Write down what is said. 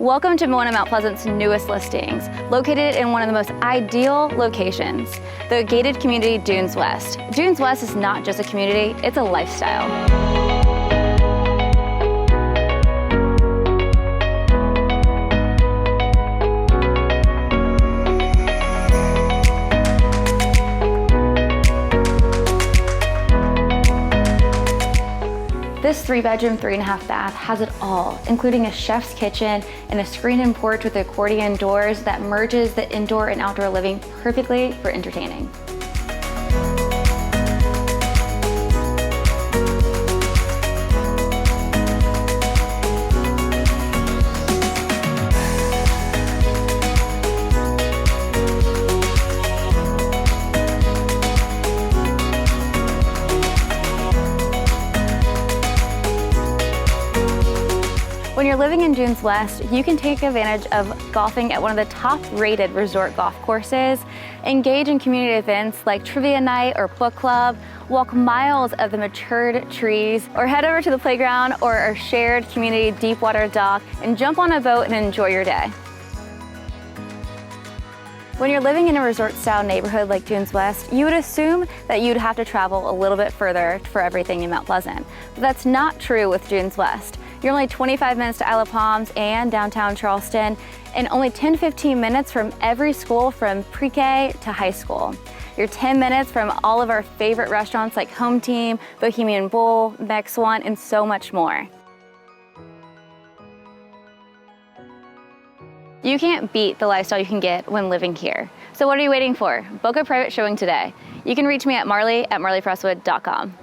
Welcome to one of Mount Pleasant's newest listings, located in one of the most ideal locations, the gated community Dunes West. Dunes West is not just a community, it's a lifestyle. This 3-bedroom, 3.5 bath has it all, including a chef's kitchen and a screened-in porch with accordion doors that merges the indoor and outdoor living perfectly for entertaining. When you're living in Dunes West, you can take advantage of golfing at one of the top-rated resort golf courses, engage in community events like trivia night or book club, walk miles of the matured trees, or head over to the playground or our shared community deep water dock and jump on a boat and enjoy your day. When you're living in a resort-style neighborhood like Dunes West, you would assume that you'd have to travel a little bit further for everything in Mount Pleasant. But that's not true with Dunes West. You're only 25 minutes to Isle of Palms and downtown Charleston, and only 10-15 minutes from every school from pre-K to high school. You're 10 minutes from all of our favorite restaurants like Home Team, Bohemian Bull, Next One, and so much more. You can't beat the lifestyle you can get when living here. So what are you waiting for? Book a private showing today. You can reach me at marley@marleypresswood.com.